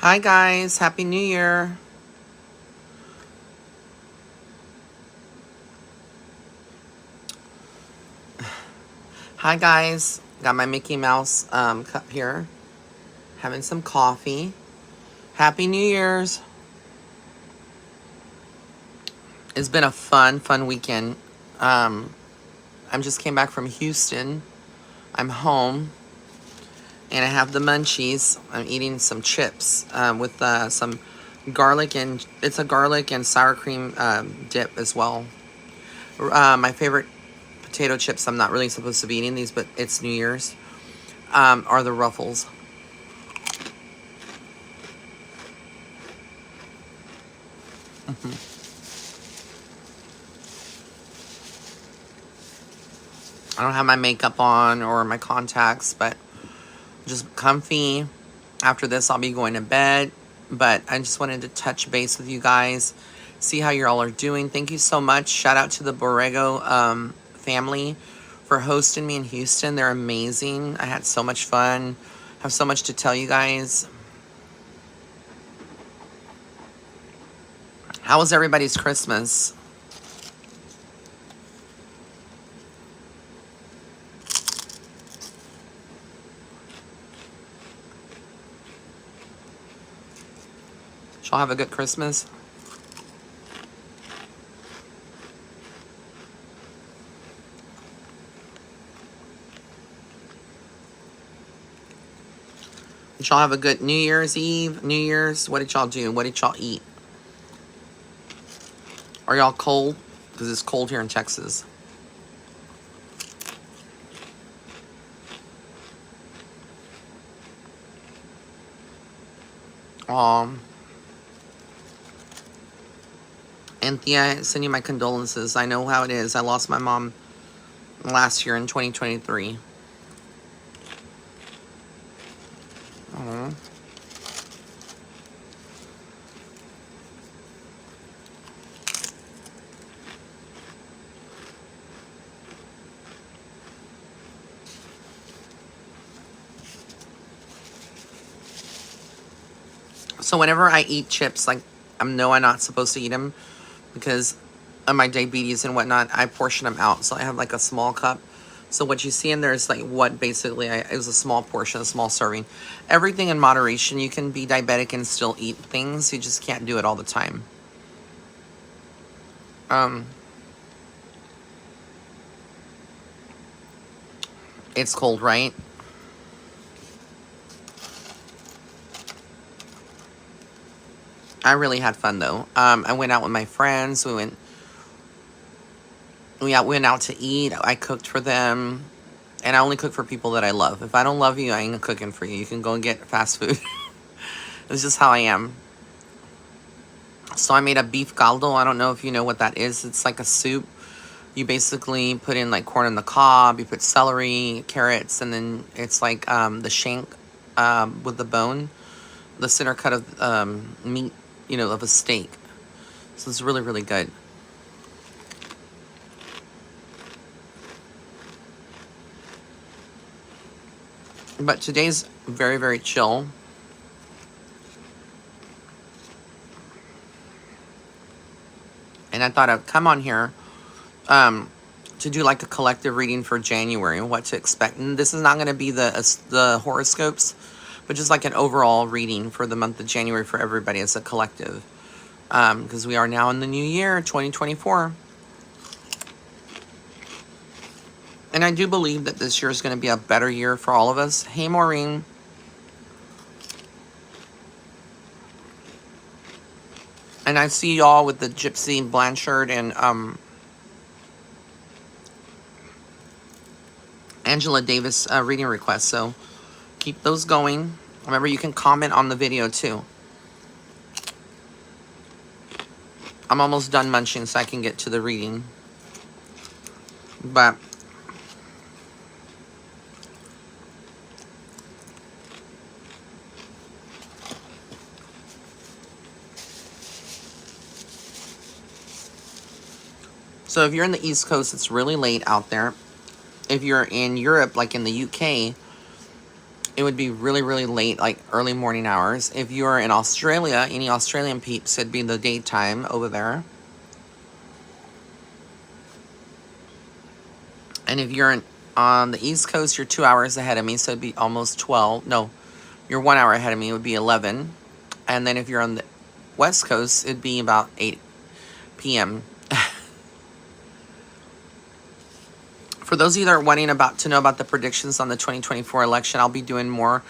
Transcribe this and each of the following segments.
Hi guys, Happy New Year. Hi guys, got my Mickey Mouse cup here. Having some coffee. Happy New Year's. It's been a fun weekend. I just came back from Houston. I'm home. And I have the munchies. I'm eating some chips with some garlic and it's a garlic and sour cream dip as well. My favorite potato chips, I'm not really supposed to be eating these, but it's New Year's, are the Ruffles. I don't have my makeup on or my contacts, but just comfy. After this, I'll be going to bed. But I just wanted to touch base with you guys, see how you all are doing. Thank you so much. Shout out to the Borrego family for hosting me in Houston. They're amazing. I had so much fun. Have so much to tell you guys. How was everybody's Christmas? Did y'all have a good Christmas? Did y'all have a good New Year's Eve? New Year's? What did y'all do? What did y'all eat? Are y'all cold? Because it's cold here in Texas. Anthea, I send you my condolences. I know how it is. I lost my mom last year in 2023. Aww. So whenever I eat chips, like, I know I'm not supposed to eat them because of my diabetes and whatnot. I portion them out. So I have like a small cup. So what you see in there is like what basically it was a small portion, a small serving. Everything in moderation. You can be diabetic and still eat things. You just can't do it all the time. It's cold, right? I really had fun though. I went out with my friends. We went out to eat. I cooked for them. And I only cook for people that I love. If I don't love you, I ain't cooking for you. You can go and get fast food. It's just how I am. So I made a beef caldo. I don't know if you know what that is. It's like a soup. You basically put in like corn on the cob. You put celery, carrots, and then it's like the shank with the bone. The center cut of meat, of a steak. So it's really good. But today's very chill. And I thought I'd come on here to do like a collective reading for January and what to expect. And this is not going to be the horoscopes, but just like an overall reading for the month of January for everybody as a collective. Because we are now in the new year, 2024. And I do believe that this year is going to be a better year for all of us. Hey, Maureen. And I see y'all with the Gypsy Blanchard and Angela Davis reading requests. So keep those going. Remember, you can comment on the video too. I'm almost done munching so I can get to the reading. But so if you're in the East Coast, it's really late out there. If you're in Europe, like in the UK, it would be really, really late, like early morning hours. If you're in Australia, any Australian peeps, it'd be the daytime over there. And if you're on the East Coast, you're 2 hours ahead of me, so it'd be almost 12. No, you're 1 hour ahead of me, it would be 11. And then if you're on the West Coast, it'd be about 8 p.m. For those of you that are wanting to know about the predictions on the 2024 election, I'll be doing more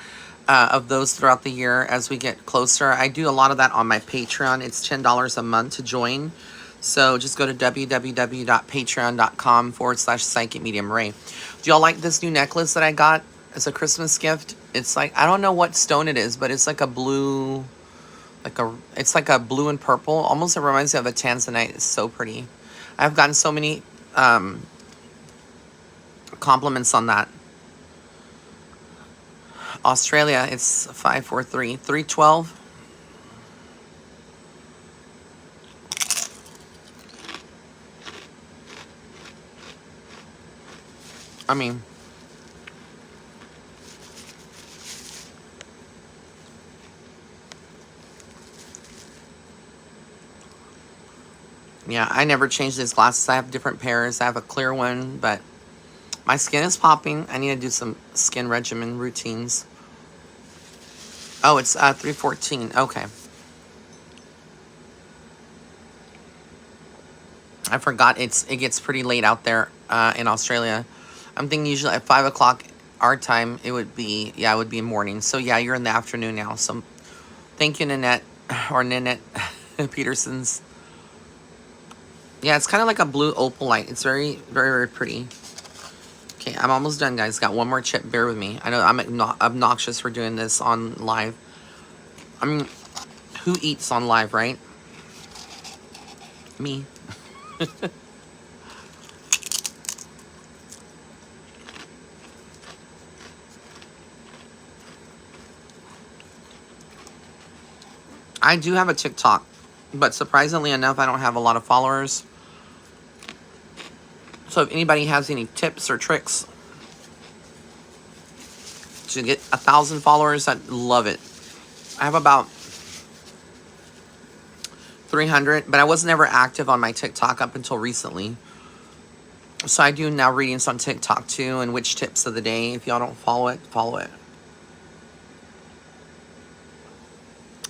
of those throughout the year as we get closer. I do a lot of that on my Patreon. It's $10 a month to join. So just go to www.patreon.com/PsychicMediumRay. Do y'all like this new necklace that I got as a Christmas gift? It's like, I don't know what stone it is, but it's like a blue, it's like a blue and purple. Almost it reminds me of a tanzanite. It's so pretty. I've gotten so many compliments on that. Australia, it's 543 312. I mean, yeah, I never change these glasses. I have different pairs. I have a clear one, but my skin is popping. I need to do some skin regimen routines. Oh, it's 314. Okay. I forgot it gets pretty late out there in Australia. I'm thinking usually at 5 o'clock our time, it would be morning. So yeah, you're in the afternoon now. So thank you, Nanette, or Nanette Petersons. Yeah, it's kind of like a blue opal light. It's very, very, very pretty. Okay, I'm almost done, guys. Got one more chip. Bear with me. I know I'm obnoxious for doing this on live. I mean, who eats on live, right? Me. I do have a TikTok, but surprisingly enough, I don't have a lot of followers. So if anybody has any tips or tricks to get 1,000 followers, I'd love it. I have about 300, but I was never active on my TikTok up until recently. So I do now readings on TikTok too, and which tips of the day. If y'all don't follow it, follow it.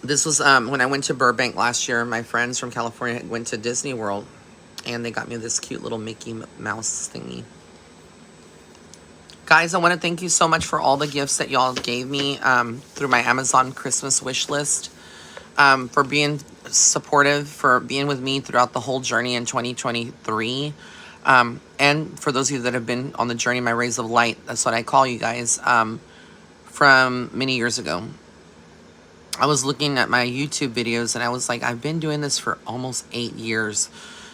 This was when I went to Burbank last year. My friends from California went to Disney World, and they got me this cute little Mickey Mouse thingy. Guys, I want to thank you so much for all the gifts that y'all gave me through my Amazon Christmas wish list, for being supportive, for being with me throughout the whole journey in 2023, and for those of you that have been on the journey, my rays of light, that's what I call you guys, from many years ago. I was looking at my YouTube videos and I was like, I've been doing this for almost 8 years.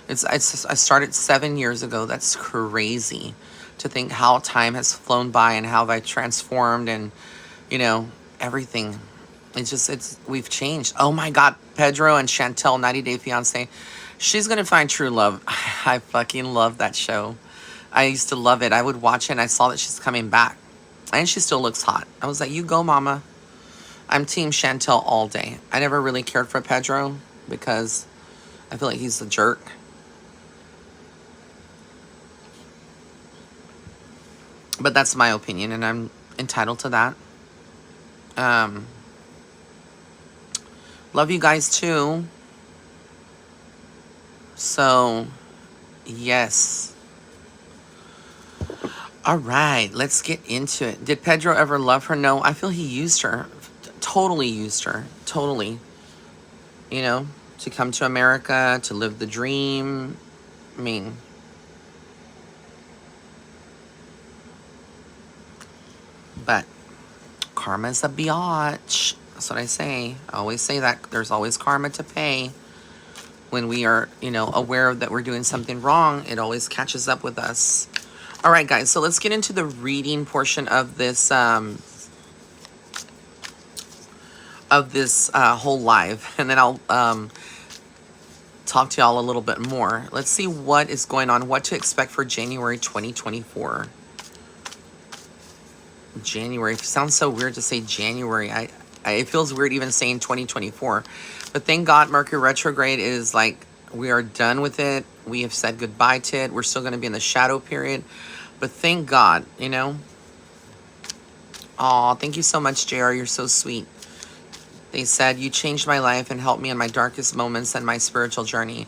I started 7 years ago. That's crazy to think how time has flown by and how I've transformed and, everything. We've changed. Oh my God, Pedro and Chantel, 90 Day Fiancé. She's going to find true love. I fucking love that show. I used to love it. I would watch it and I saw that she's coming back. And she still looks hot. I was like, you go, mama. I'm team Chantel all day. I never really cared for Pedro because I feel like he's a jerk. But that's my opinion and I'm entitled to that. Love you guys too. So, yes. All right, let's get into it. Did Pedro ever love her? No, I feel he used her. Totally used her. Totally. To come to America, to live the dream. I mean, but karma's a biatch. That's what I say. I always say that. There's always karma to pay. When we are, aware that we're doing something wrong, it always catches up with us. All right, guys, so let's get into the reading portion of this whole live, and then I'll talk to y'all a little bit more. Let's see what is going on, what to expect for January 2024. January. It sounds so weird to say January. It feels weird even saying 2024. But thank God Mercury retrograde is like, we are done with it. We have said goodbye to it. We're still going to be in the shadow period. But thank God, you know. Oh, thank you so much, JR. You're so sweet. They said, you changed my life and helped me in my darkest moments and my spiritual journey.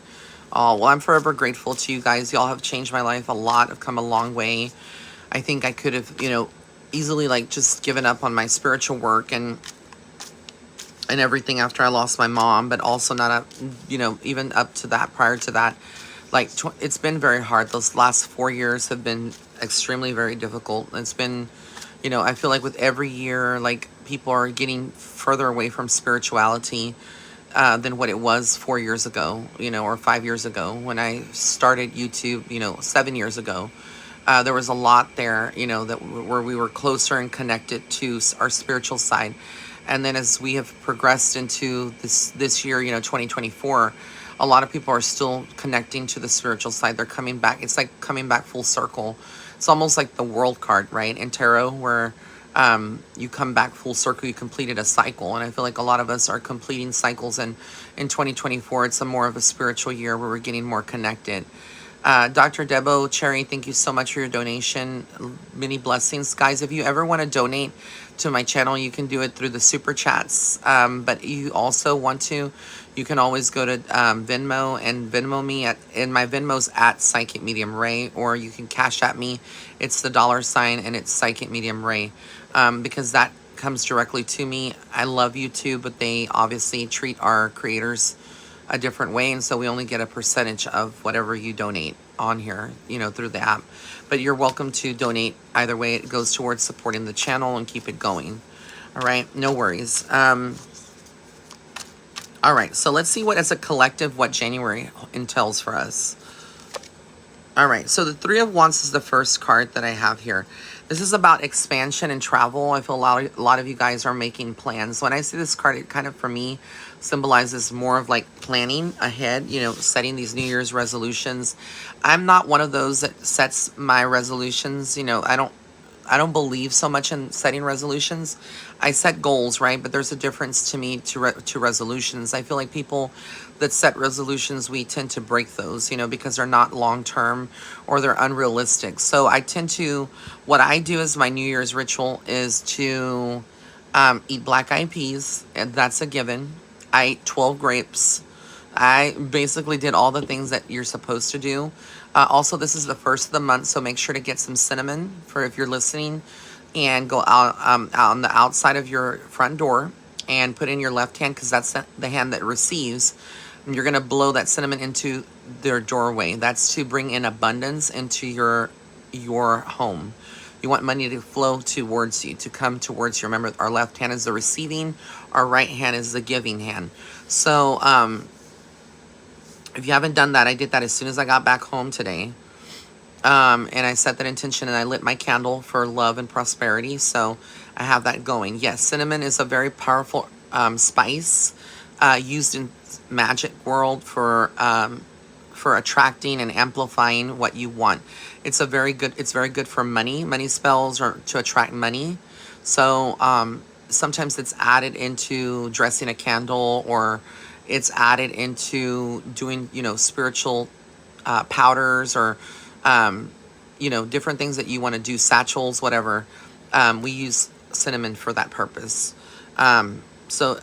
Oh, well, I'm forever grateful to you guys. Y'all have changed my life a lot. I've come a long way. I think I could have, you know, easily like just given up on my spiritual work and everything after I lost my mom, but also not up, you know, even up to that, prior to that. Like, it's been very hard. Those last 4 years have been extremely, very difficult. It's been, you know, I feel like with every year, like, people are getting further away from spirituality than what it was 4 years ago, you know, or 5 years ago when I started YouTube, you know, 7 years ago. There was a lot there, you know, that where we were closer and connected to our spiritual side. And then as we have progressed into this year, you know, 2024, a lot of people are still connecting to the spiritual side. They're coming back. It's like coming back full circle. It's almost like the world card, right, in tarot, where you come back full circle. You completed a cycle. And I feel like a lot of us are completing cycles. And in 2024, it's a more of a spiritual year where we're getting more connected. Dr. Debo Cherry, thank you so much for your donation. Many blessings. Guys, if you ever want to donate to my channel, you can do it through the super chats. But you also want to, you can always go to Venmo and Venmo me and my Venmo's at PsychicMediumRay, or you can cash at me. It's the $ and it's PsychicMediumRay, because that comes directly to me. I love YouTube, but they obviously treat our creators a different way, and so we only get a percentage of whatever you donate on here, you know, through the app. But you're welcome to donate either way. It goes towards supporting the channel and keep it going. All right, no worries. All right, so let's see what as a collective what January entails for us. All right, so the Three of Wands is the first card that I have here. This is about expansion and travel. I feel a lot of you guys are making plans. When I see this card, it kind of, for me, symbolizes more of like planning ahead, you know, setting these New Year's resolutions. I'm not one of those that sets my resolutions. You know, I don't believe so much in setting resolutions. I set goals, right? But there's a difference to me to resolutions. I feel like people that set resolutions, we tend to break those, you know, because they're not long-term or they're unrealistic. So I tend to, what I do as my New Year's ritual is to eat black-eyed peas, and that's a given. I ate 12 grapes. I basically did all the things that you're supposed to do. Also, this is the first of the month, so make sure to get some cinnamon for if you're listening, and go out on the outside of your front door and put in your left hand, because that's the hand that receives. And you're going to blow that cinnamon into their doorway. That's to bring in abundance into your home. You want money to flow towards you, to come towards you. Remember, our left hand is the receiving, our right hand is the giving hand. So if you haven't done that, I did that as soon as I got back home today. And I set that intention, and I lit my candle for love and prosperity. So I have that going. Yes, cinnamon is a very powerful spice used in magic world for attracting and amplifying what you want. It's very good for money. Money spells or to attract money. So sometimes it's added into dressing a candle, or it's added into doing, you know, spiritual powders, or you know, different things that you want to do, satchels, whatever. We use cinnamon for that purpose. So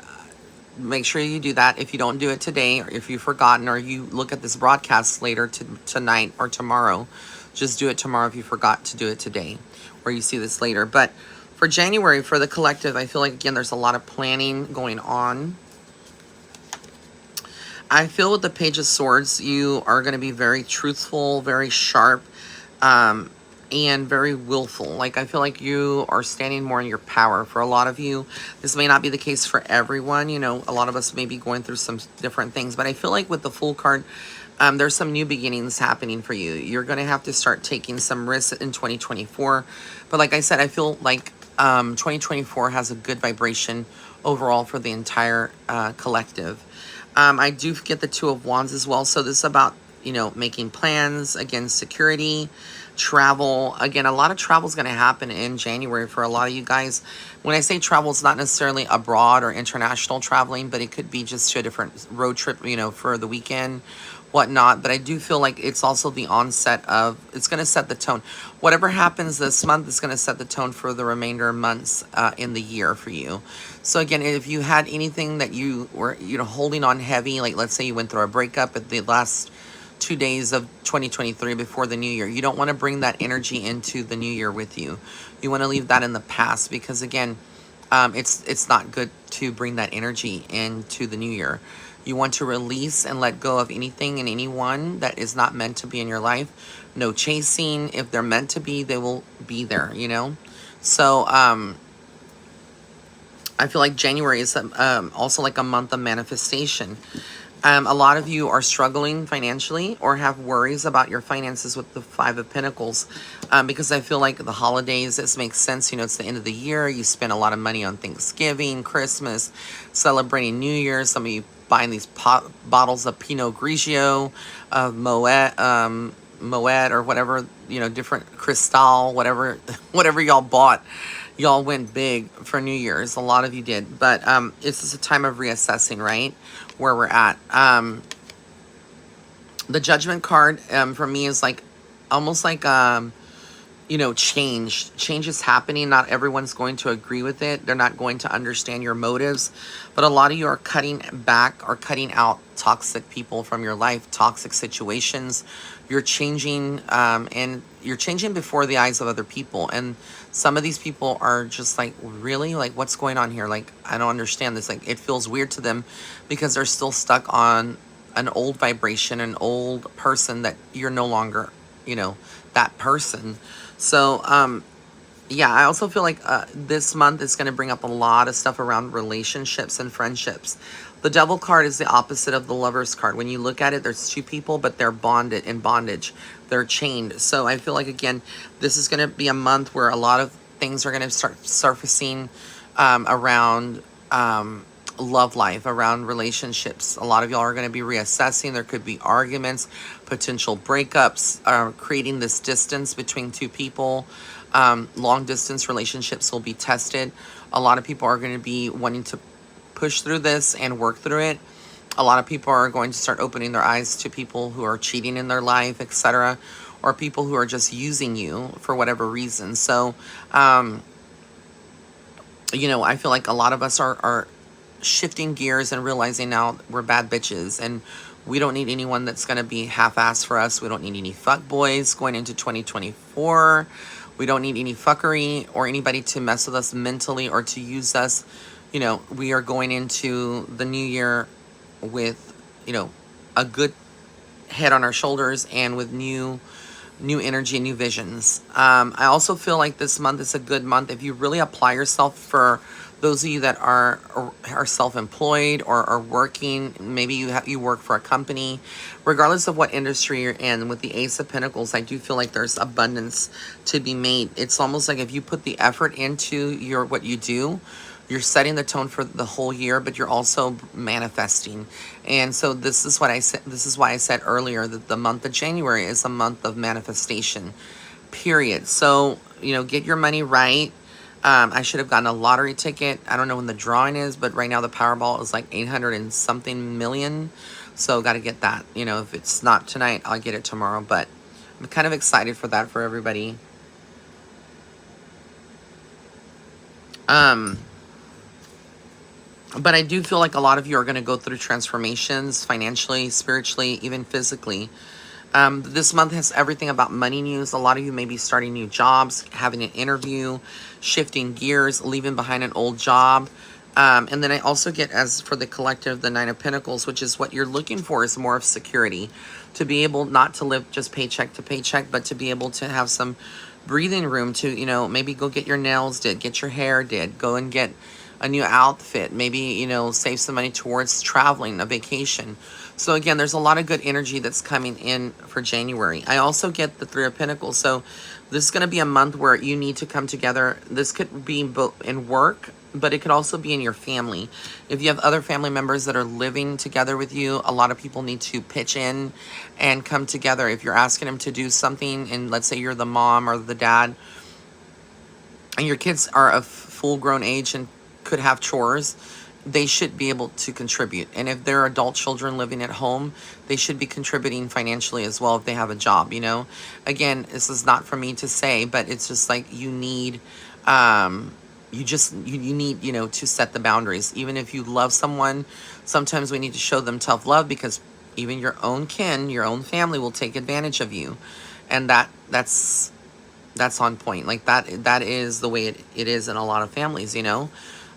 make sure you do that. If you don't do it today, or if you've forgotten, or you look at this broadcast later tonight or tomorrow, just do it tomorrow if you forgot to do it today, or you see this later. But for January, for the collective, I feel like, again, there's a lot of planning going on. I feel with the Page of Swords, you are going to be very truthful, very sharp, and very willful. Like, I feel like you are standing more in your power. For a lot of you, this may not be the case for everyone. You know, a lot of us may be going through some different things. But I feel like with the Fool card, there's some new beginnings happening for you. You're going to have to start taking some risks in 2024. But like I said, I feel like 2024 has a good vibration overall for the entire collective. I do get the Two of Wands as well. So this is about, you know, making plans, again, security, travel. Again, a lot of travel is going to happen in January for a lot of you guys. When I say travel, it's not necessarily abroad or international traveling, but it could be just to a different road trip, you know, for the weekend, whatnot. But I do feel like it's also the onset of, it's going to set the tone. Whatever happens this month is going to set the tone for the remainder of months in the year for you. So again, if you had anything that you were, you know, holding on heavy, like let's say you went through a breakup at the last 2 days of 2023 before the new year, you don't want to bring that energy into the new year with you. You want to leave that in the past, because again, it's not good to bring that energy into the new year. You want to release and let go of anything and anyone that is not meant to be in your life. No chasing. If they're meant to be, they will be there, you know? So, I feel like January is also like a month of manifestation. A lot of you are struggling financially or have worries about your finances with the Five of Pentacles, because I feel like the holidays, this makes sense. You know, it's the end of the year. You spend a lot of money on Thanksgiving, Christmas, celebrating New Year's. Some of you buying these bottles of Pinot Grigio, of Moet, or whatever, you know, different Cristal, whatever, whatever y'all bought. Y'all went big for New Year's. A lot of you did. But it's just a time of reassessing, right? Where we're at. The Judgment card for me is like almost like you know, change is happening. Not everyone's going to agree with it. They're not going to understand your motives, but a lot of you are cutting back or cutting out toxic people from your life, toxic situations. You're changing, and you're changing before the eyes of other people. And some of these people are just like, really, like, what's going on here? Like, I don't understand this. Like, it feels weird to them because they're still stuck on an old vibration, an old person that you're no longer, you know, that person. So, yeah, I also feel like this month is going to bring up a lot of stuff around relationships and friendships. The Devil card is the opposite of the Lover's card. When you look at it, there's two people, but they're bonded in bondage. They're chained. So I feel like, again, this is going to be a month where a lot of things are going to start surfacing around love life, around relationships. A lot of y'all are going to be reassessing. There could be arguments, potential breakups, creating this distance between two people. Long distance relationships will be tested. A lot of people are going to be wanting to push through this and work through it. A lot of people are going to start opening their eyes to people who are cheating in their life, etc., or people who are just using you for whatever reason. So, you know, I feel like a lot of us are shifting gears and realizing now we're bad bitches, and we don't need anyone that's going to be half-assed for us. We don't need any fuck boys going into 2024. We don't need any fuckery or anybody to mess with us mentally or to use us. You know, we are going into the new year with, you know, a good head on our shoulders and with new energy, new visions. I also feel like this month is a good month if you really apply yourself. For those of you that are self-employed or are working, maybe you work for a company, regardless of what industry you're in. With the Ace of Pentacles, I do feel like there's abundance to be made. It's almost like if you put the effort into what you do, you're setting the tone for the whole year, but you're also manifesting. And so this is what I said. This is why I said earlier that the month of January is a month of manifestation, period. So, you know, get your money right. I should have gotten a lottery ticket. I don't know when the drawing is, but right now the Powerball is like 800 and something million. So got to get that. You know, if it's not tonight, I'll get it tomorrow. But I'm kind of excited for that for everybody. But I do feel like a lot of you are going to go through transformations financially, spiritually, even physically. This month has everything about money news. A lot of you may be starting new jobs, having an interview, shifting gears, leaving behind an old job. And then I also get, as for the collective, the Nine of Pentacles, which is what you're looking for is more of security. To be able not to live just paycheck to paycheck, but to be able to have some breathing room to, you know, maybe go get your nails did, get your hair did, go and get a new outfit, maybe, you know, save some money towards traveling, a vacation. So again, there's a lot of good energy that's coming in for January. I also get the Three of Pentacles. So this is going to be a month where you need to come together. This could be both in work, but it could also be in your family. If you have other family members that are living together with you, a lot of people need to pitch in and come together. If you're asking them to do something, and let's say you're the mom or the dad, and your kids are of full-grown age and could have chores, they should be able to contribute. And if they're adult children living at home, they should be contributing financially as well if they have a job, you know. Again, this is not for me to say, but it's just like you need, you need, you know, to set the boundaries. Even if you love someone, sometimes we need to show them tough love, because even your own kin, your own family will take advantage of you. And that's on point. Like that is the way it is in a lot of families, you know,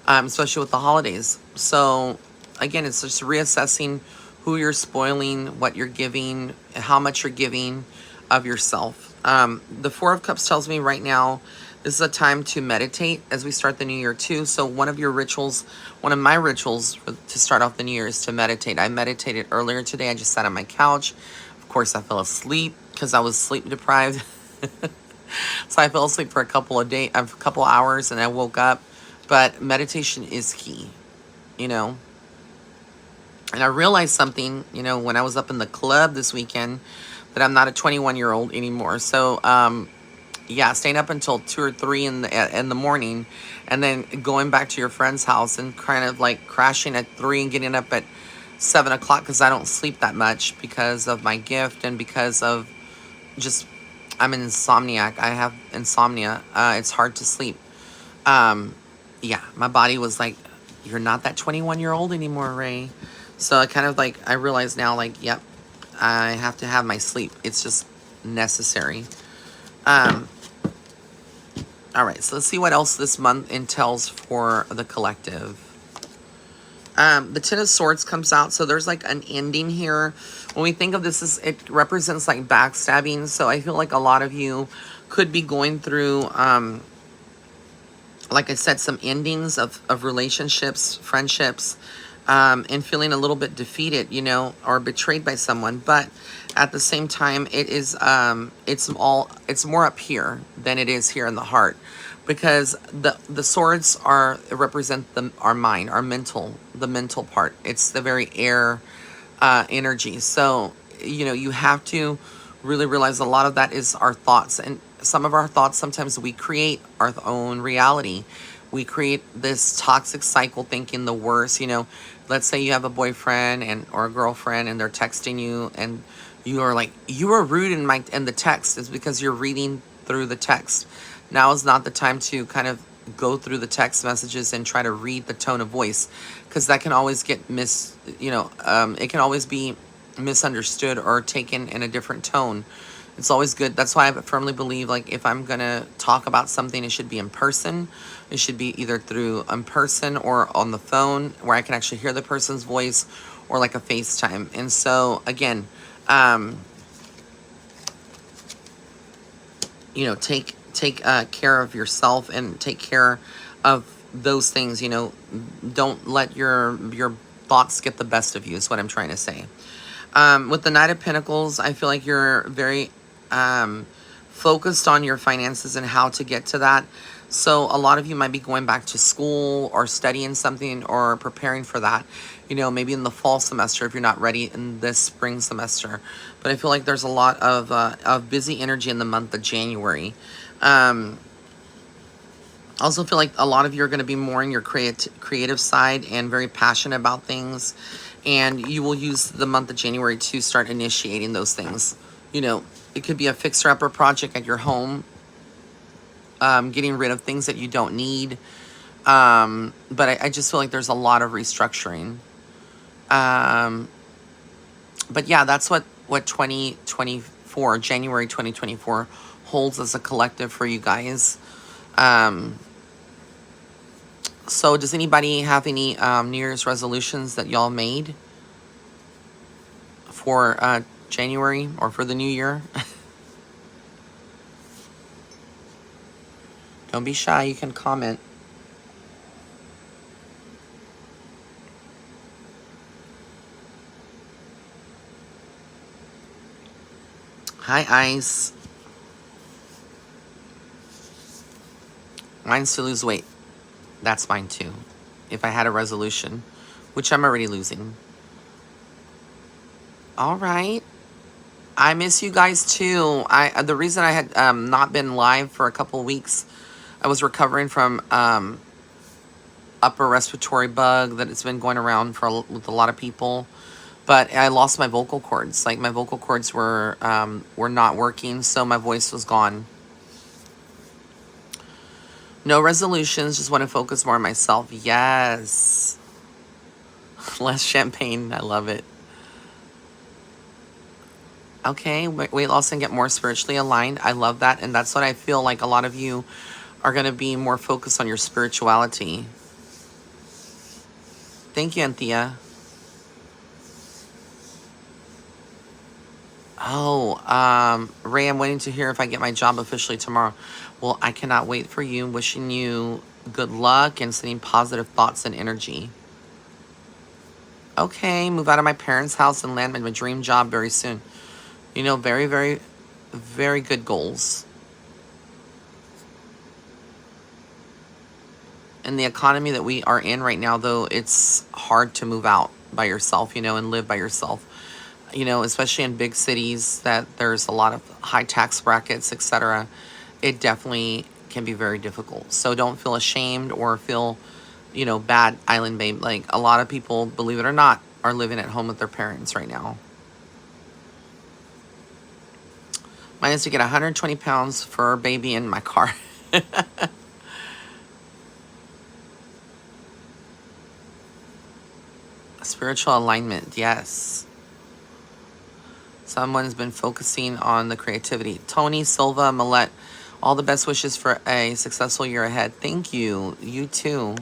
especially with the holidays. So again, it's just reassessing who you're spoiling, what you're giving, how much you're giving of yourself. The Four of Cups tells me right now, this is a time to meditate as we start the new year too. So one of my rituals to start off the new year is to meditate. I meditated earlier today. I just sat on my couch. Of course, I fell asleep because I was sleep deprived. So I fell asleep for a couple hours, and I woke up. But meditation is key, you know. And I realized something, you know, when I was up in the club this weekend, that I'm not a 21-year-old anymore. So, yeah, staying up until 2 or 3 in the morning, and then going back to your friend's house and kind of like crashing at 3 and getting up at 7 o'clock because I don't sleep that much because of my gift and because of just, I'm an insomniac. I have insomnia. It's hard to sleep. Yeah, my body was like, you're not that 21-year-old anymore, Ray. So I realize now, like, yep, I have to have my sleep. It's just necessary. All right, so let's see what else this month entails for the collective. The Ten of Swords comes out, so there's like an ending here. When we think of this, it represents like backstabbing. So I feel like a lot of you could be going through, like I said, some endings of relationships, friendships, and feeling a little bit defeated, you know, or betrayed by someone. But at the same time, it's more up here than it is here in the heart, because the swords represent our mind, our the mental part. It's the very air energy. So, you know, you have to really realize a lot of that is our thoughts, and some of our thoughts, sometimes we create our own reality. We create this toxic cycle, thinking the worst. You know, let's say you have a boyfriend or a girlfriend, and they're texting you, and you are like, you were rude in the text. Is because you're reading through the text. Now is not the time to kind of go through the text messages and try to read the tone of voice, because that can always get it can always be misunderstood or taken in a different tone. It's always good. That's why I firmly believe, like, if I'm gonna talk about something, it should be in person. It should be either through in person or on the phone, where I can actually hear the person's voice, or like a FaceTime. And so again, you know, take care of yourself and take care of those things. You know, don't let your thoughts get the best of you, is what I'm trying to say. With the Knight of Pentacles, I feel like you're very focused on your finances and how to get to that. So a lot of you might be going back to school or studying something or preparing for that, you know, maybe in the fall semester if you're not ready in this spring semester. But I feel like there's a lot of busy energy in the month of January. I also feel like a lot of you are going to be more in your creative side and very passionate about things. And you will use the month of January to start initiating those things. You know, it could be a fixer-upper project at your home, getting rid of things that you don't need. But I just feel like there's a lot of restructuring. But yeah, that's what 2024, January 2024 holds as a collective for you guys. So does anybody have any New Year's resolutions that y'all made for January or for the new year? Don't be shy, you can comment. Hi, Ice. Mine's to lose weight. That's mine too. If I had a resolution, which I'm already losing. All right. I miss you guys too. The reason I had not been live for a couple weeks, I was recovering from upper respiratory bug that it's been going around with a lot of people. But I lost my vocal cords. Like, my vocal cords were not working, so my voice was gone. No resolutions, just want to focus more on myself. Yes. Less champagne. I love it. Okay, weight loss and get more spiritually aligned. I love that. And that's what I feel like a lot of you are going to be more focused on your spirituality. Thank you, Anthea. Oh, Ray, I'm waiting to hear if I get my job officially tomorrow. Well, I cannot wait for you. Wishing you good luck and sending positive thoughts and energy. Okay, move out of my parents' house and land my dream job very soon. You know, very, very, very good goals. In the economy that we are in right now, though, it's hard to move out by yourself, you know, and live by yourself. You know, especially in big cities that there's a lot of high tax brackets, etc. It definitely can be very difficult. So don't feel ashamed or feel, you know, bad, Island Babe. Like, a lot of people, believe it or not, are living at home with their parents right now. Mine is to get 120 pounds for a baby in my car. Spiritual alignment, yes. Someone's been focusing on the creativity. Tony Silva Millette, all the best wishes for a successful year ahead. Thank you. You too.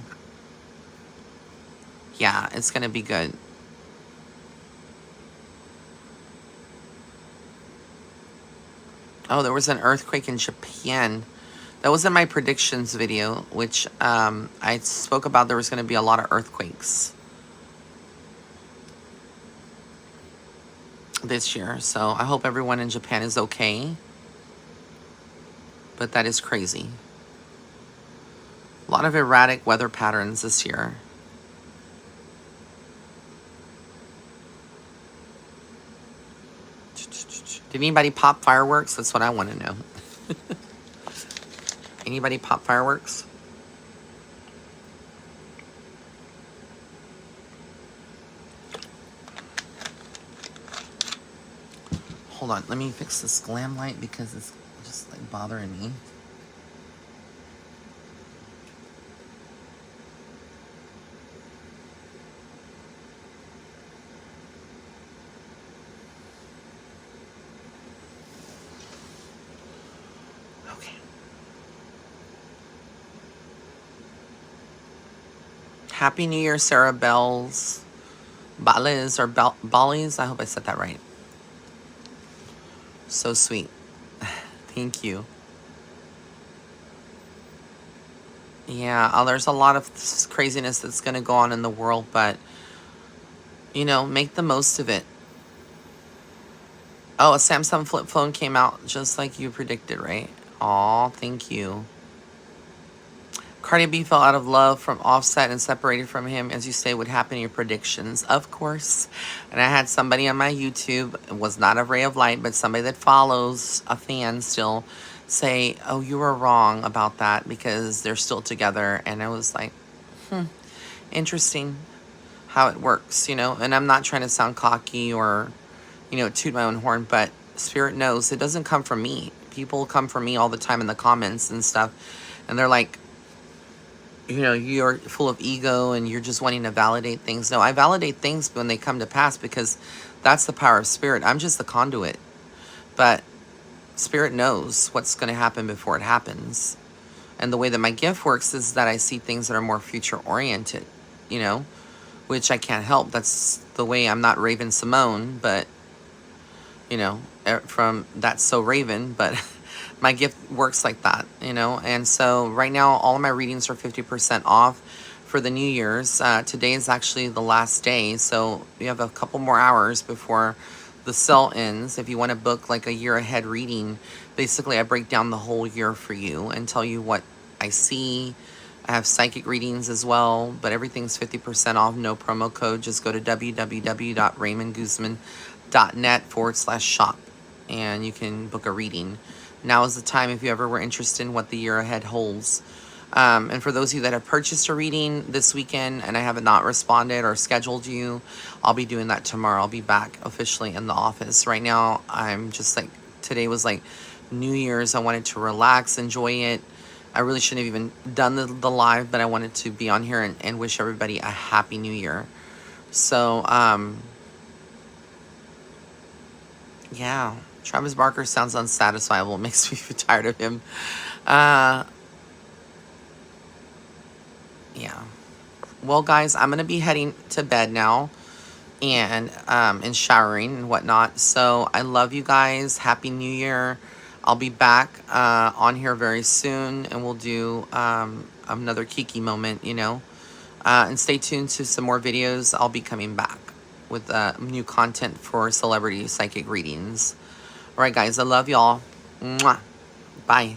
Yeah, it's going to be good. Oh, there was an earthquake in Japan. That was in my predictions video, which I spoke about. There was going to be a lot of earthquakes this year. So I hope everyone in Japan is okay. But that is crazy. A lot of erratic weather patterns this year. Did anybody pop fireworks? That's what I want to know. Anybody pop fireworks? Hold on, let me fix this glam light because it's just like bothering me. Okay. Happy New Year, Sarah Bells. Bales or Bali's. I hope I said that right. So sweet. Thank you. Yeah, there's a lot of craziness that's going to go on in the world, but, you know, make the most of it. Oh, a Samsung flip phone came out just like you predicted, right? Aw, thank you. Cardi B fell out of love from Offset and separated from him, as you say, would happen in your predictions, of course. And I had somebody on my YouTube, it was not a ray of light, but somebody that follows, a fan still, say, oh, you were wrong about that because they're still together. And I was like, interesting how it works, you know? And I'm not trying to sound cocky or, you know, toot my own horn, but Spirit knows it doesn't come from me. People come from me all the time in the comments and stuff, and they're like, you know, you're full of ego and you're just wanting to validate things. No, I validate things when they come to pass because that's the power of Spirit. I'm just the conduit. But Spirit knows what's going to happen before it happens. And the way that my gift works is that I see things that are more future oriented, you know, which I can't help. That's the way. I'm not Raven Simone, but, you know, from That's So Raven, but my gift works like that, you know. And so right now, all of my readings are 50% off for the New Year's. Today is actually the last day, so we have a couple more hours before the sale ends, if you want to book like a year ahead reading, basically I break down the whole year for you and tell you what I see. I have psychic readings as well, but everything's 50% off, no promo code. Just go to www.raymondguzman.net/shop and you can book a reading. Now is the time if you ever were interested in what the year ahead holds. And for those of you that have purchased a reading this weekend and I have not responded or scheduled you, I'll be doing that tomorrow. I'll be back officially in the office. Right now, I'm just like, today was like New Year's. I wanted to relax, enjoy it. I really shouldn't have even done the live, but I wanted to be on here and wish everybody a happy new year. So, yeah, Travis Barker sounds unsatisfiable. It makes me tired of him. Yeah. Well, guys, I'm going to be heading to bed now and showering and whatnot. So I love you guys. Happy New Year. I'll be back on here very soon, and we'll do another Kiki moment, you know. And stay tuned to some more videos. I'll be coming back with new content for celebrity psychic readings. All right, guys, I love y'all. Mwah. Bye.